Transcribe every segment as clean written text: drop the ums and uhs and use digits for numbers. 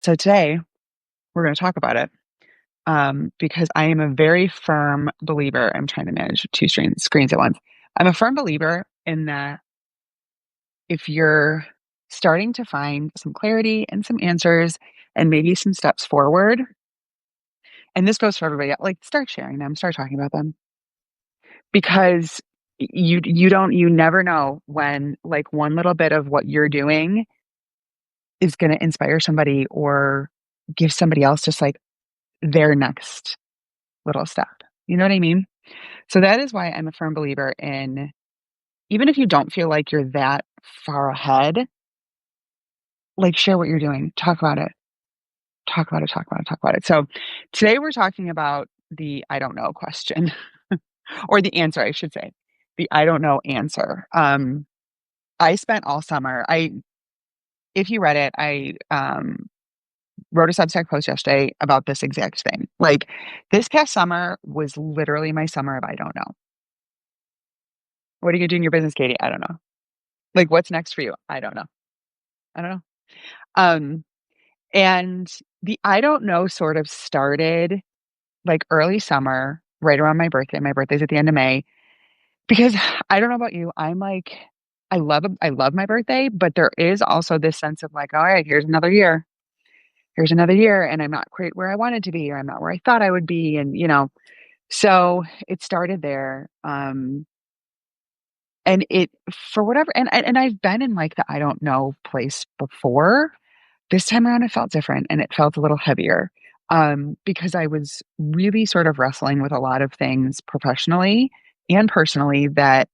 So today we're going to talk about it because I am a very firm believer. I'm trying to manage two screens at once. I'm a firm believer in that if you're starting to find some clarity and some answers and maybe some steps forward, and this goes for everybody, like start sharing them, start talking about them because you never know when like one little bit of what you're doing is going to inspire somebody or give somebody else just like their next little step. You know what I mean? So that is why I'm a firm believer in even if you don't feel like you're that far ahead, like share what you're doing, talk about it, talk about it, talk about it, talk about it. So today we're talking about the I don't know question or the answer, I should say. The I don't know answer. I spent all summer. If you read it, I wrote a Substack post yesterday about this exact thing. Like this past summer was literally my summer of I don't know. What are you gonna do in your business, Katie? I don't know. Like what's next for you? I don't know. I don't know. Um, and the I don't know sort of started like early summer, right around my birthday. My birthday's at the end of May. Because I don't know about you, I'm like, I love my birthday, but there is also this sense of like, all right, here's another year. Here's another year, and I'm not quite where I wanted to be, or I'm not where I thought I would be. And so it started there. And it for whatever and I've been in like the I don't know place before. This time around, it felt different and it felt a little heavier because I was really sort of wrestling with a lot of things professionally and personally that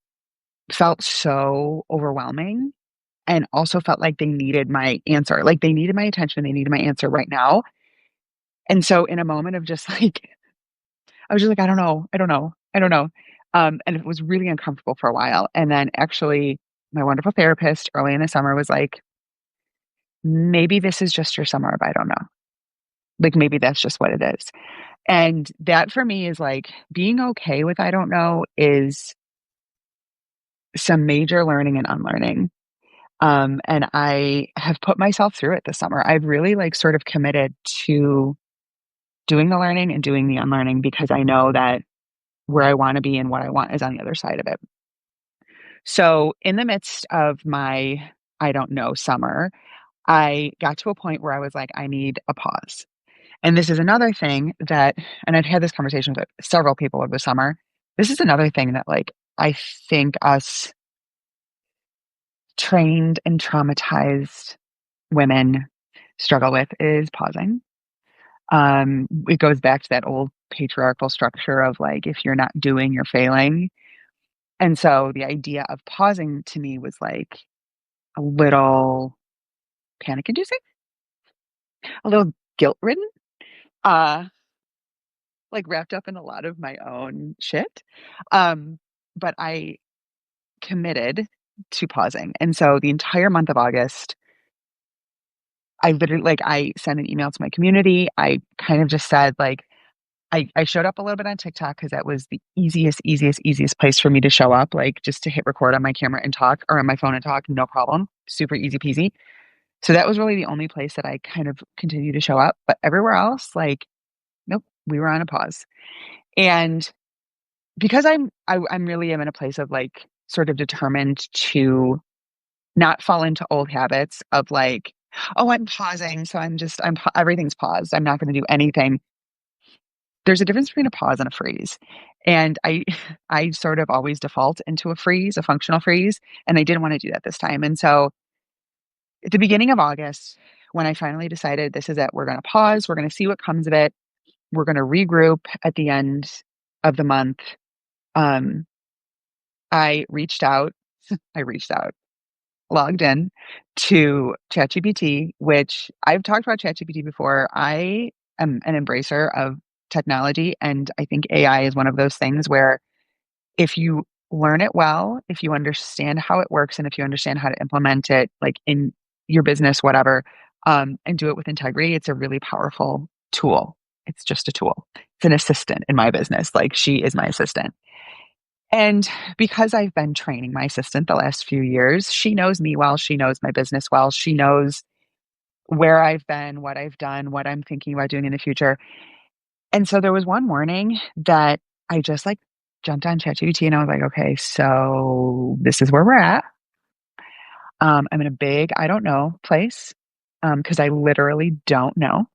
felt so overwhelming and also felt like they needed my answer. Like they needed my attention, they needed my answer right now. And so, in a moment of just like, I was just like, I don't know, I don't know, I don't know. And it was really uncomfortable for a while. And then, actually, my wonderful therapist early in the summer was like, maybe this is just your summer of I don't know. Like maybe that's just what it is. And that for me is like being okay with I don't know is some major learning and unlearning. And I have put myself through it this summer. I've really like sort of committed to doing the learning and doing the unlearning because I know that where I want to be and what I want is on the other side of it. So in the midst of my I don't know summer, I got to a point where I was like, I need a pause. And this is another thing that, and I've had this conversation with several people over the summer. This is another thing that, like, I think us trained and traumatized women struggle with is pausing. It goes back to that old patriarchal structure of like, if you're not doing, you're failing. And so the idea of pausing to me was like a little panic inducing, a little guilt ridden, uh, like wrapped up in a lot of my own shit. But I committed to pausing. And so the entire month of August, I literally like I sent an email to my community. I kind of just said like I showed up a little bit on TikTok because that was the easiest place for me to show up, like just to hit record on my camera and talk or on my phone and talk, no problem. Super easy peasy. So that was really the only place that I kind of continued to show up. But everywhere else, like, nope, we were on a pause. And because I'm really am in a place of like sort of determined to not fall into old habits of like, oh, I'm pausing, so everything's paused. I'm not going to do anything. There's a difference between a pause and a freeze. And I I sort of always default into a freeze, a functional freeze, and I didn't want to do that this time. And so at the beginning of August, when I finally decided this is it, we're going to pause, we're going to see what comes of it, we're going to regroup at the end of the month. Um, I reached out. I reached out, logged in to ChatGPT, which I've talked about ChatGPT before. I am an embracer of technology, and I think AI is one of those things where if you learn it well, if you understand how it works, and if you understand how to implement it, like in your business, whatever, and do it with integrity, it's a really powerful tool. It's just a tool. It's an assistant in my business. Like she is my assistant. And because I've been training my assistant the last few years, she knows me well. She knows my business well. She knows where I've been, what I've done, what I'm thinking about doing in the future. And so there was one morning that I just like jumped on ChatGPT and I was like, okay, so this is where we're at. I'm in a big, I don't know place because I literally don't know.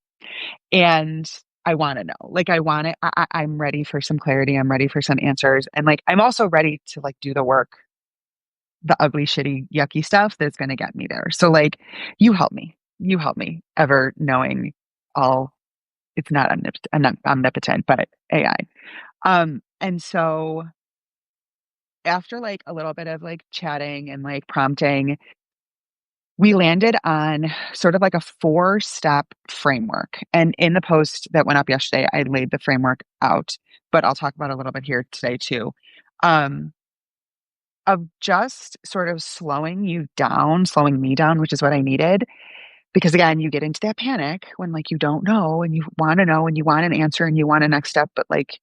And I want to know, like, I want it. I'm ready for some clarity. I'm ready for some answers. And like, I'm also ready to like do the work, the ugly, shitty, yucky stuff that's going to get me there. So like, you help me ever knowing all it's not omnipotent, but AI. And so after like a little bit of like chatting and like prompting, we landed on sort of like a four-step framework. And in the post that went up yesterday, I laid the framework out, but I'll talk about it a little bit here today too. Um, of just sort of slowing you down, slowing me down, which is what I needed. Because again, you get into that panic when like you don't know and you want to know and you want an answer and you want a next step, but like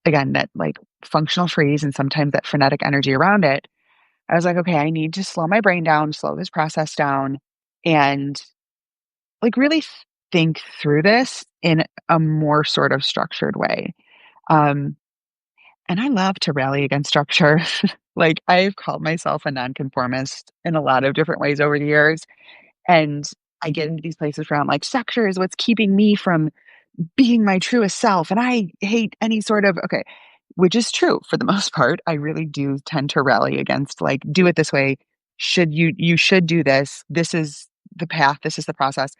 again, that like functional freeze and sometimes that frenetic energy around it. I was like, okay, I need to slow my brain down, slow this process down, and like really think through this in a more sort of structured way. Um, and I love to rally against structure. Like I've called myself a nonconformist in a lot of different ways over the years. And I get into these places where I'm like, structure is what's keeping me from being my truest self. And I hate any sort of, okay, which is true for the most part. I really do tend to rally against like, do it this way. You should do this. This is the path. This is the process.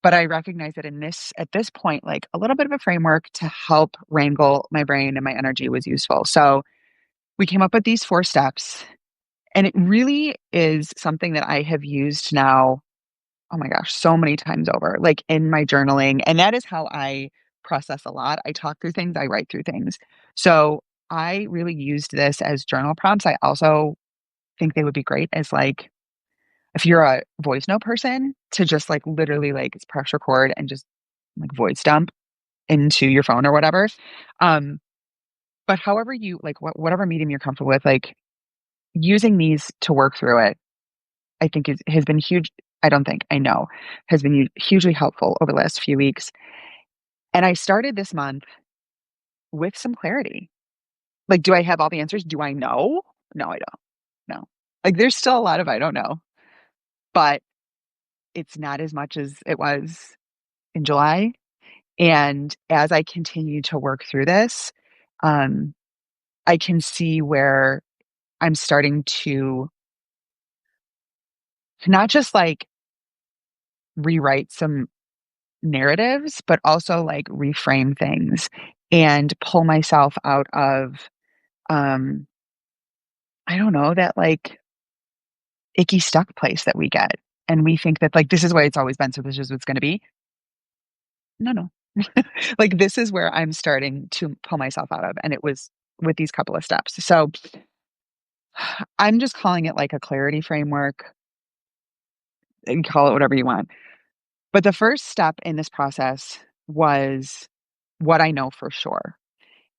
But I recognize that at this point, like a little bit of a framework to help wrangle my brain and my energy was useful. So we came up with these four steps and it really is something that I have used now, oh my gosh, so many times over, like in my journaling. And that is how I process a lot. I talk through things, I write through things. So I really used this as journal prompts. I also think they would be great as like, if you're a voice note person, to just like literally like press record and just like voice dump into your phone or whatever. Um, but however you like, whatever medium you're comfortable with, like using these to work through it, I think has been huge. I don't think I know has been hugely helpful over the last few weeks. And I started this month with some clarity. Like, do I have all the answers? Do I know? No, I don't. No. Like, there's still a lot of I don't know, but it's not as much as it was in July. And as I continue to work through this, um, I can see where I'm starting to not just like rewrite some narratives, but also like reframe things and pull myself out of, um, I don't know, that like icky stuck place that we get. And we think that like this is what it's always been, so this is what's going to be. No, no. Like this is where I'm starting to pull myself out of. And it was with these couple of steps. So I'm just calling it like a clarity framework. You can call it whatever you want. But the first step in this process was what I know for sure.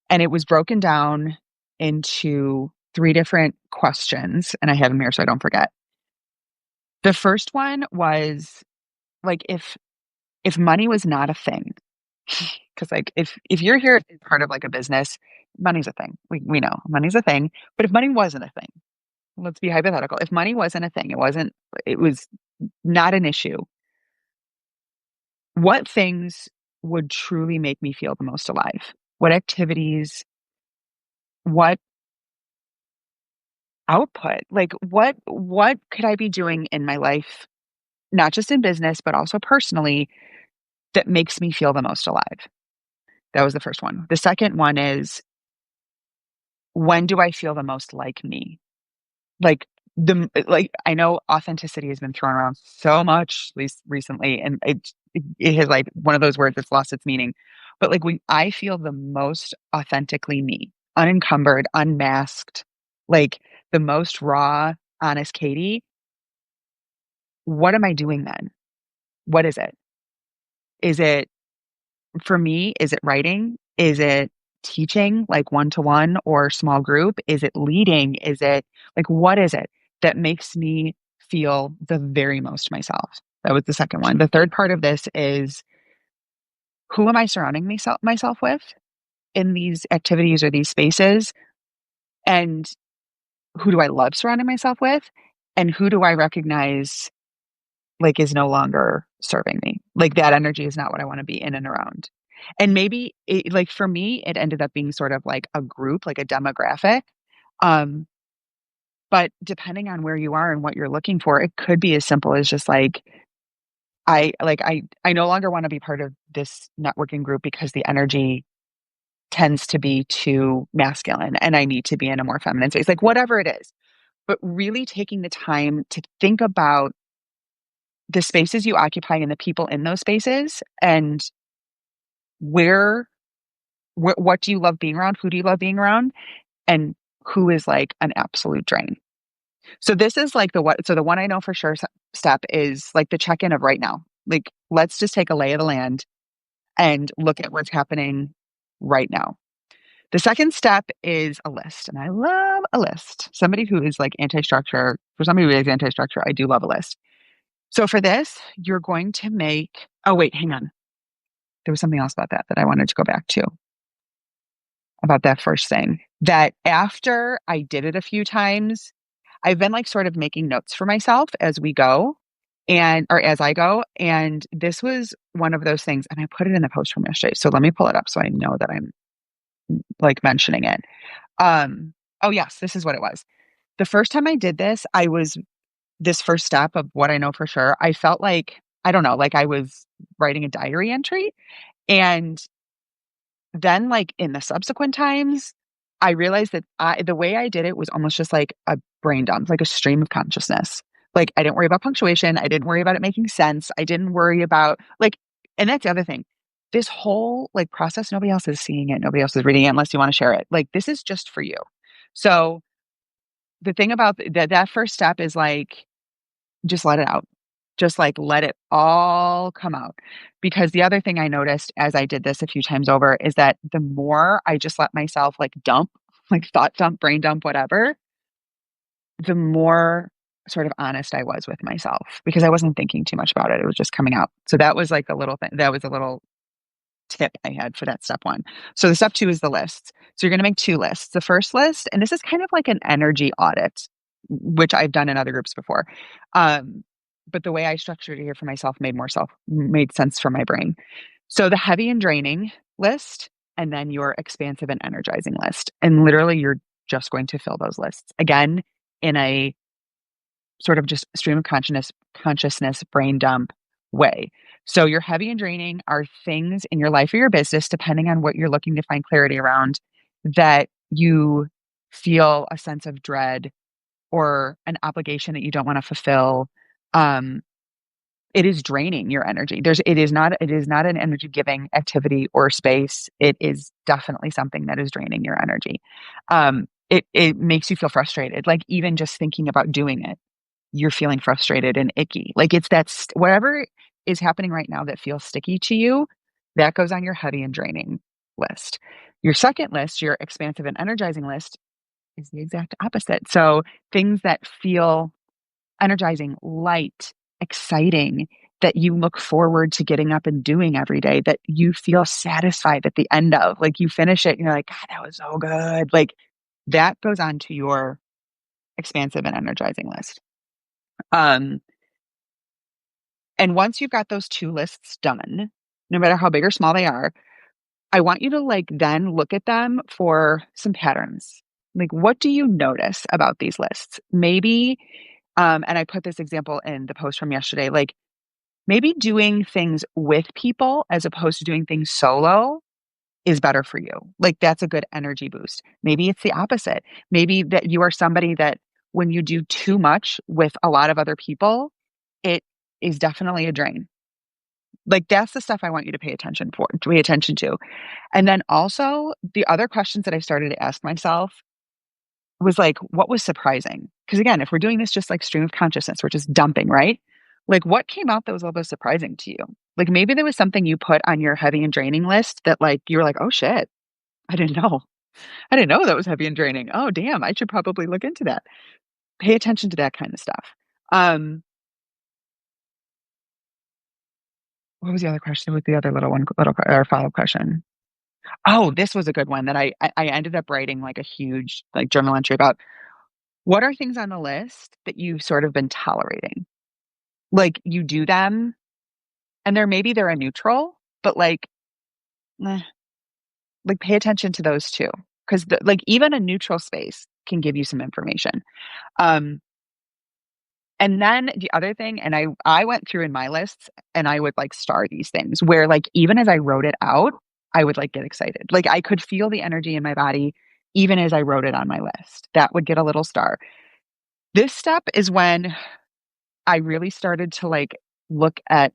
And it was broken down into three different questions. And I have them here so I don't forget. The first one was like if money was not a thing, because like if you're here as part of like a business, money's a thing. We know money's a thing. But if money wasn't a thing, let's be hypothetical. If money wasn't a thing, it was not an issue. What things would truly make me feel the most alive? What activities, what output? Like what could I be doing in my life, not just in business, but also personally, that makes me feel the most alive? That was the first one. The second one is, when do I feel the most like me? Like like I know authenticity has been thrown around so much, at least recently, and it has like one of those words that's lost its meaning. But like when I feel the most authentically me, unencumbered, unmasked, like the most raw, honest Katie, what am I doing then? What is it? Is it for me, is it writing? Is it teaching like one to one or small group? Is it leading? Is it like, what is it that makes me feel the very most myself. That was the second one. The third part of this is, who am I surrounding myself with in these activities or these spaces? And who do I love surrounding myself with? And who do I recognize like is no longer serving me? Like that energy is not what I want to be in and around. And maybe like for me, it ended up being sort of like a group, like a demographic. Um, but depending on where you are and what you're looking for, it could be as simple as just like, I no longer want to be part of this networking group because the energy tends to be too masculine and I need to be in a more feminine space, like whatever it is. But really taking the time to think about the spaces you occupy and the people in those spaces and where, what do you love being around? Who do you love being around? And who is like an absolute drain? So this is like the what, so the one I know for sure step is like the check in of right now. Like, let's just take a lay of the land and look at what's happening right now. The second step is a list. And I love a list. Somebody who is like anti structure, for somebody who is anti structure, I do love a list. So for this, you're going to make, oh, wait, hang on. There was something else about that I wanted to go back to about that first thing. That after I did it a few times, I've been like sort of making notes for myself as we go and or as I go. And this was one of those things, and I put it in the post from yesterday. So let me pull it up so I know that I'm like mentioning it. Oh yes, this is what it was. The first time I did this, I was this first step of what I know for sure. I felt like, I don't know, like I was writing a diary entry. And then like in the subsequent times, I realized that the way I did it was almost just like a brain dump, like a stream of consciousness. Like I didn't worry about punctuation. I didn't worry about it making sense. I didn't worry about like, and that's the other thing. This whole like process, nobody else is seeing it. Nobody else is reading it unless you want to share it. Like this is just for you. So the thing about that first step is like, just let it out. Just like let it all come out. Because the other thing I noticed as I did this a few times over is that the more I just let myself like dump, like thought dump, brain dump, whatever, the more sort of honest I was with myself because I wasn't thinking too much about it. It was just coming out. So that was like a little thing. That was a little tip I had for that step one. So the step two is the list. So you're going to make two lists. The first list, and this is kind of like an energy audit, which I've done in other groups before. But the way I structured it here for myself made sense for my brain. So the heavy and draining list, and then your expansive and energizing list. And literally you're just going to fill those lists again in a sort of just stream of consciousness brain dump way. So your heavy and draining are things in your life or your business, depending on what you're looking to find clarity around, that you feel a sense of dread or an obligation that you don't want to fulfill. Um, it is draining your energy. It is not an energy giving activity or space. It is definitely something that is draining your energy. It makes you feel frustrated. Like even just thinking about doing it, you're feeling frustrated and icky. Like it's that whatever is happening right now that feels sticky to you, that goes on your heavy and draining list. Your second list, your expansive and energizing list, is the exact opposite. So things that feel energizing, light, exciting, that you look forward to getting up and doing every day, that you feel satisfied at the end of. Like you finish it and you're like, God, that was so good. Like that goes on to your expansive and energizing list. Um, and once you've got those two lists done, no matter how big or small they are, I want you to like then look at them for some patterns. Like, what do you notice about these lists? Maybe, and I put this example in the post from yesterday, like maybe doing things with people as opposed to doing things solo is better for you. Like, that's a good energy boost. Maybe it's the opposite. Maybe that you are somebody that when you do too much with a lot of other people, it is definitely a drain. Like that's the stuff I want you to pay attention to. And then also the other questions that I started to ask myself was like, what was surprising? Because again, if we're doing this just like stream of consciousness, we're just dumping, right? Like what came out that was a little bit surprising to you? Like maybe there was something you put on your heavy and draining list that like you were like, oh shit, I didn't know. I didn't know that was heavy and draining. Oh damn, I should probably look into that. Pay attention to that kind of stuff. Um, what was the other question with the other little one, or follow-up question? Oh, this was a good one that I ended up writing like a huge like journal entry about. What are things on the list that you've sort of been tolerating? Like you do them and they're a neutral, but eh, like pay attention to those too. Because like even a neutral space can give you some information. Um, and then the other thing, and I went through in my lists and I would like star these things where like even as I wrote it out, I would like get excited. Like I could feel the energy in my body even as I wrote it on my list. That would get a little star. This step is when I really started to like look at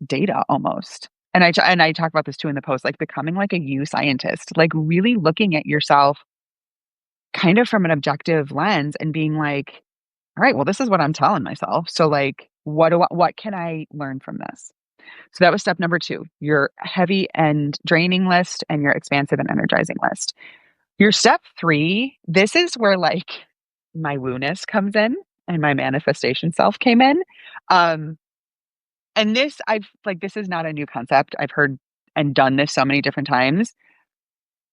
data almost. And I talk about this too in the post, like becoming like a you scientist, like really looking at yourself kind of from an objective lens and being like, all right, well, this is what I'm telling myself. So like, what can I learn from this? So that was step number two, your heavy and draining list and your expansive and energizing list. Your step three, this is where like my woo-ness comes in and my manifestation self came in. Um, and this, I've like, this is not a new concept. I've heard and done this so many different times,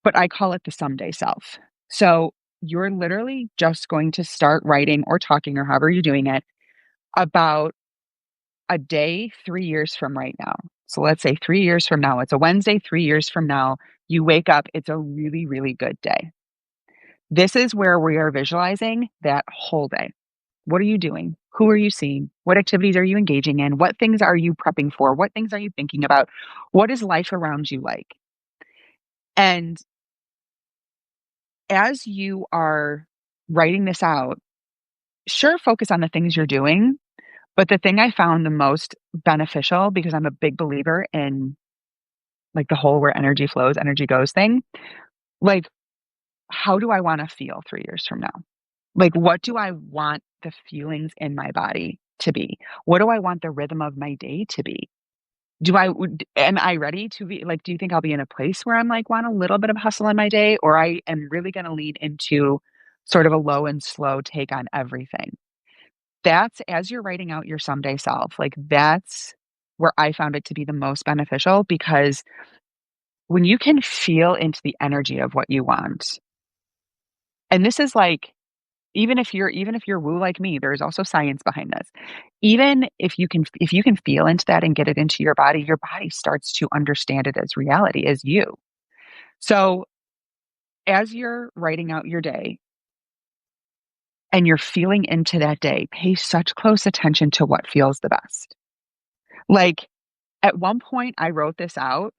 but I call it the someday self. So you're literally just going to start writing or talking or however you're doing it about a day 3 years from right now. So let's say 3 years from now, it's a Wednesday, 3 years from now, you wake up, it's a really, really good day. This is where we are visualizing that whole day. What are you doing? Who are you seeing? What activities are you engaging in? What things are you prepping for? What things are you thinking about? What is life around you like? And as you are writing this out, sure, focus on the things you're doing. But the thing I found the most beneficial, because I'm a big believer in like the whole where energy flows, energy goes thing, like, how do I want to feel 3 years from now? Like, what do I want the feelings in my body to be? What do I want the rhythm of my day to be? Am I ready to be like, do you think I'll be in a place where I'm like, want a little bit of hustle in my day, or I am really going to lead into sort of a low and slow take on everything? That's as you're writing out your someday self, like that's where I found it to be the most beneficial because when you can feel into the energy of what you want, and this is like, even if you're woo like me, there's also science behind this. Even if you can feel into that and get it into your body starts to understand it as reality, as you. So as you're writing out your day and you're feeling into that day, pay such close attention to what feels the best. Like at one point I wrote this out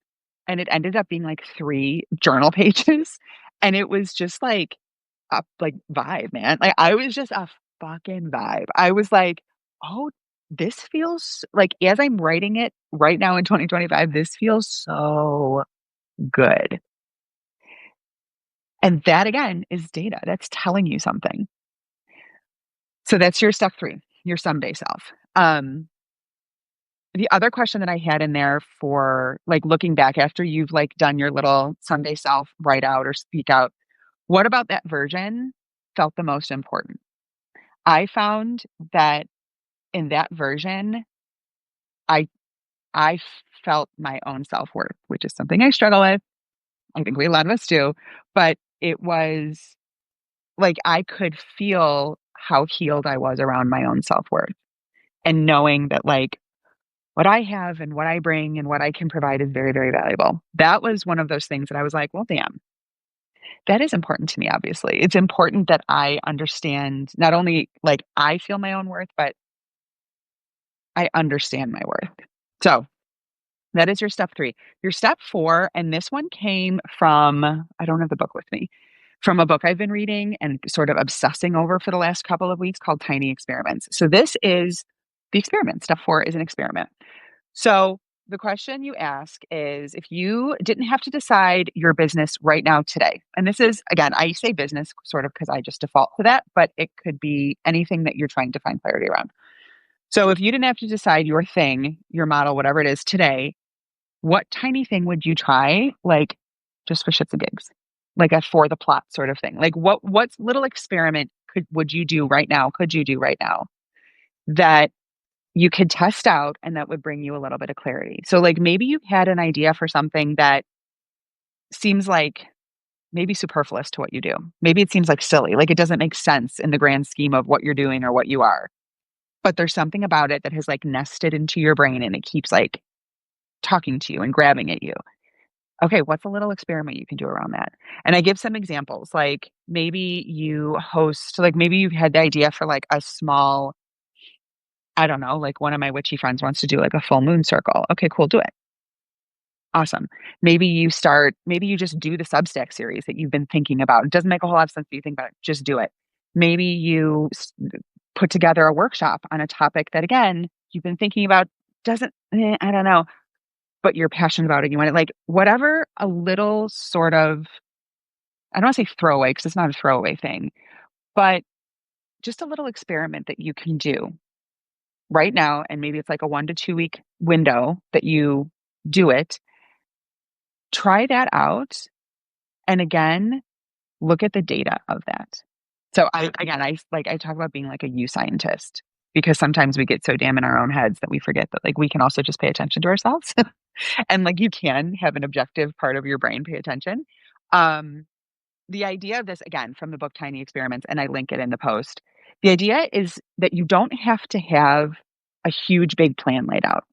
and it ended up being like 3 journal pages, and it was just like a, like, vibe, man. Like, I was just a fucking vibe. I was like, "Oh, this feels" like, as I'm writing it right now in 2025, this feels so good. And that again is data. That's telling you something. So that's your step 3, your someday self. The other question that I had in there for, like, looking back after you've, like, done your little someday self write out or speak out, what about that version felt the most important? I found that in that version, I I felt my own self-worth, which is something I struggle with. I think we a lot of us do, but it was like I could feel how healed I was around my own self-worth and knowing that like what I have and what I bring and what I can provide is very, very valuable. That was one of those things that I was like, well, damn, that is important to me, obviously. It's important that I understand not only like I feel my own worth, but I understand my worth. So that is your step 3. Your step 4, and this one came from I don't have the book with me, from a book I've been reading and sort of obsessing over for the last couple of weeks called Tiny Experiments. So this is the experiment. Step 4 is an experiment. So the question you ask is if you didn't have to decide your business right now today, and this is, again, I say business sort of because I just default to that, but it could be anything that you're trying to find clarity around. So if you didn't have to decide your thing, your model, whatever it is today, what tiny thing would you try, like, just for shits and gigs? Like a for the plot sort of thing. Like what little experiment would you do right now? Could you do right now that you could test out and that would bring you a little bit of clarity. So like maybe you had an idea for something that seems like maybe superfluous to what you do. Maybe it seems like silly, like it doesn't make sense in the grand scheme of what you're doing or what you are. But there's something about it that has like nested into your brain and it keeps like talking to you and grabbing at you. Okay, what's a little experiment you can do around that? And I give some examples, like maybe you host, like maybe you've had the idea for like a small, I don't know, like one of my witchy friends wants to do like a full moon circle. Okay, cool, do it. Awesome. Maybe you just do the Substack series that you've been thinking about. It doesn't make a whole lot of sense, but you think about it, just do it. Maybe put together a workshop on a topic that, again, you've been thinking about, I don't know, but you're passionate about it. You want it, like whatever, a little sort of, I don't want to say throwaway because it's not a throwaway thing, but just a little experiment that you can do right now. And maybe it's like a 1 to 2 week window that you do it. Try that out. And again, look at the data of that. So I talk about being like a you scientist because sometimes we get so damn in our own heads that we forget that like we can also just pay attention to ourselves and like you can have an objective part of your brain pay attention. Um, the idea of this, again, from the book Tiny Experiments, and I link it in the post, the idea is that you don't have to have a huge big plan laid out.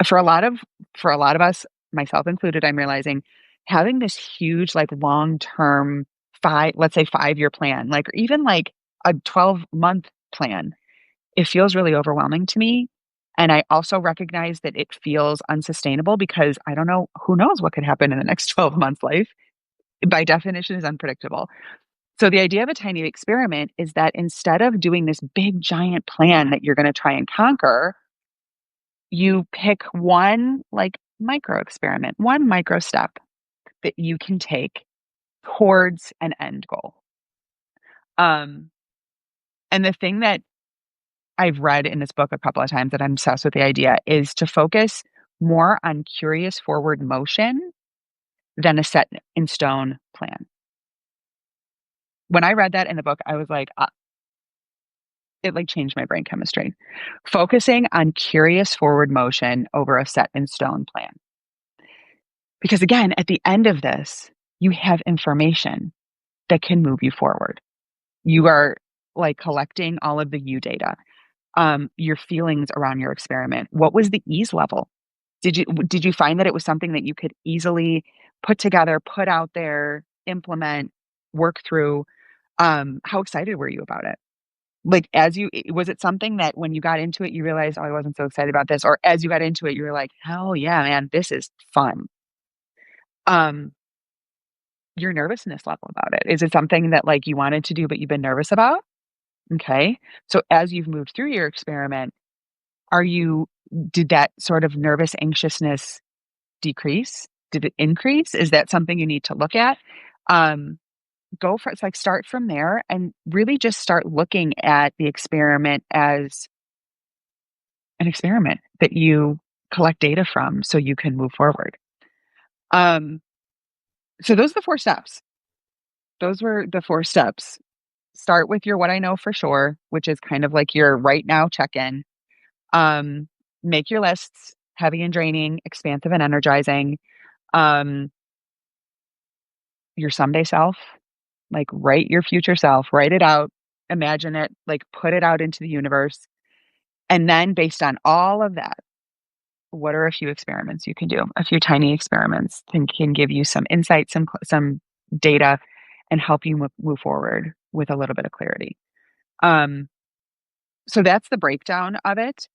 For a lot of us, myself included, I'm realizing having this huge, like long-term let's say 5-year plan, like, or even like a 12-month plan, it feels really overwhelming to me. And I also recognize that it feels unsustainable because I don't know, who knows what could happen in the next 12 months. Life, by definition, is unpredictable. So the idea of a tiny experiment is that instead of doing this big giant plan that you're going to try and conquer, you pick one like micro experiment, one micro step that you can take towards an end goal. Um, and the thing that I've read in this book a couple of times that I'm obsessed with the idea is to focus more on curious forward motion than a set in stone plan. When I read that in the book, I was like, it like changed my brain chemistry. Focusing on curious forward motion over a set in stone plan. Because again, at the end of this, you have information that can move you forward. You are like collecting all of the you data, your feelings around your experiment. What was the ease level? Did you find that it was something that you could easily put together, put out there, implement, work through? How excited were you about it? Like, was it something that when you got into it, you realized, oh, I wasn't so excited about this? Or as you got into it, you were like, hell yeah, man, this is fun. Um, your nervousness level about it. Is it something that like you wanted to do, but you've been nervous about? Okay. So as you've moved through your experiment, are you, did that sort of nervous anxiousness decrease? Did it increase? Is that something you need to look at? Um, it's like start from there and really just start looking at the experiment as an experiment that you collect data from so you can move forward. Um, so those are the 4 steps. Those were the 4 steps. Start with your what I know for sure, which is kind of like your right now check in. Um, make your lists heavy and draining, expansive and energizing. Um, your someday self, like write your future self, write it out, imagine it, like put it out into the universe. And then based on all of that, what are a few experiments you can do? A few tiny experiments that can give you some insight, some data, and help you move forward with a little bit of clarity. Um, so that's the breakdown of it.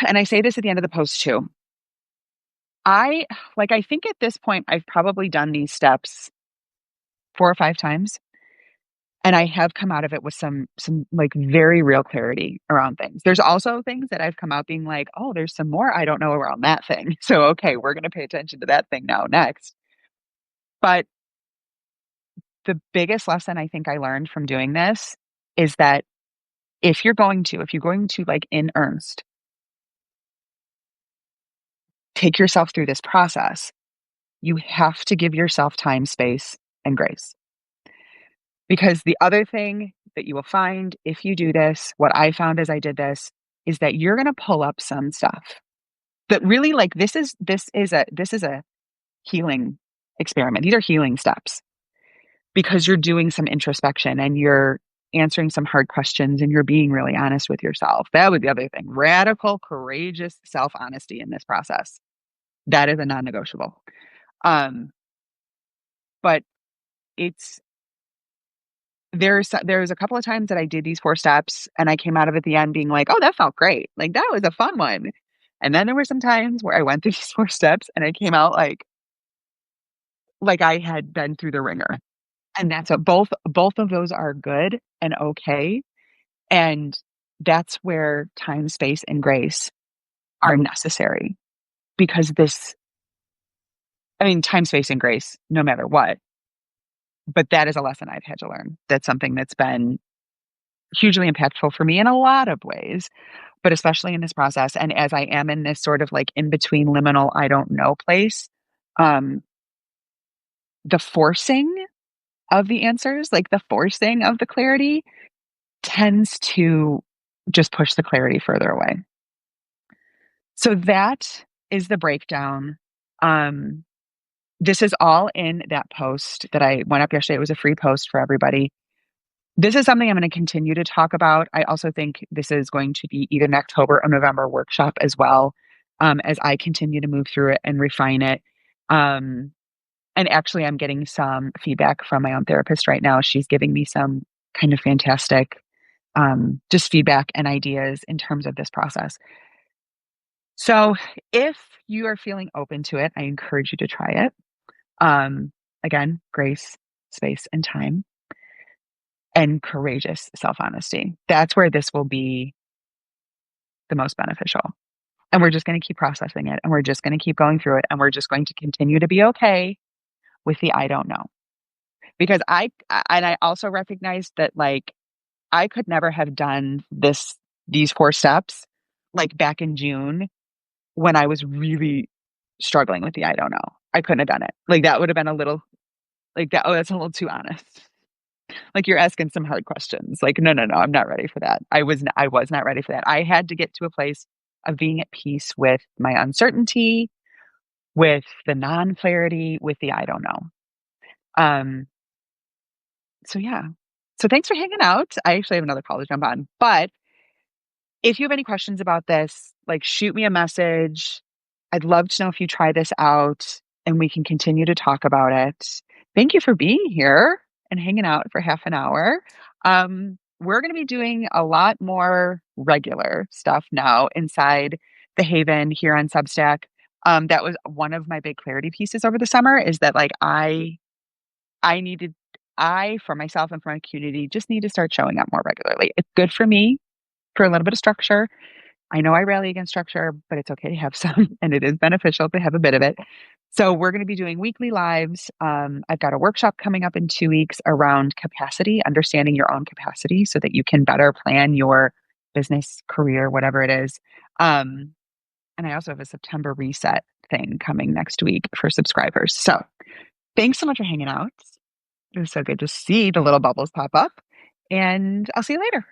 And I say this at the end of the post too. I think at this point I've probably done these steps 4 or 5 times. And I have come out of it with some like very real clarity around things. There's also things that I've come out being like, oh, there's some more I don't know around that thing. So okay, we're gonna pay attention to that thing now next. But the biggest lesson I think I learned from doing this is that if you're going to like in earnest take yourself through this process, you have to give yourself time, space, and grace. Because the other thing that you will find if you do this, what I found as I did this, is that you're going to pull up some stuff that really like this is a healing experiment. These are healing steps because you're doing some introspection and you're answering some hard questions and you're being really honest with yourself. That was the other thing. Radical, courageous self-honesty in this process. That is a non-negotiable. Um, but it's there's a couple of times that I did these 4 steps and I came out of it at the end being like, oh, that felt great. Like that was a fun one. And then there were some times where I went through these 4 steps and I came out like I had been through the ringer. And that's what both of those are good and okay. And that's where time, space, and grace are necessary because I mean, time, space, and grace, no matter what. But that is a lesson I've had to learn. That's something that's been hugely impactful for me in a lot of ways, but especially in this process. And as I am in this sort of like in between liminal, I don't know place, um, the forcing of the answers, like the forcing of the clarity tends to just push the clarity further away. So that is the breakdown. Um, this is all in that post that I went up yesterday. It was a free post for everybody. This is something I'm going to continue to talk about. I also think this is going to be either an October or November workshop as well, as I continue to move through it and refine it. Um, and actually, I'm getting some feedback from my own therapist right now. She's giving me some kind of fantastic just feedback and ideas in terms of this process. So if you are feeling open to it, I encourage you to try it. Um, again, grace, space, and time, and courageous self honesty. That's where this will be the most beneficial. And we're just going to keep processing it and we're just going to keep going through it and we're just going to continue to be okay with the I don't know. Because I also recognize that like I could never have done these 4 steps like back in June when I was really struggling with the I don't know. I couldn't have done it. Like that would have been a little like that. Oh, that's a little too honest. Like you're asking some hard questions. Like, no, no, no, I'm not ready for that. I was not ready for that. I had to get to a place of being at peace with my uncertainty, with the non-clarity, with the I don't know. Um, so yeah. So thanks for hanging out. I actually have another call to jump on, but if you have any questions about this, like shoot me a message. I'd love to know if you try this out and we can continue to talk about it. Thank you for being here and hanging out for half an hour. We're going to be doing a lot more regular stuff now inside the Haven here on Substack. That was one of my big clarity pieces over the summer is that like I needed for myself and for my community just need to start showing up more regularly. It's good for me for a little bit of structure. I know I rally against structure, but it's okay to have some, and it is beneficial to have a bit of it. So we're going to be doing weekly lives. I've got a workshop coming up in 2 weeks around capacity, understanding your own capacity so that you can better plan your business, career, whatever it is. And I also have a September reset thing coming next week for subscribers. So thanks so much for hanging out. It was so good to see the little bubbles pop up, and I'll see you later.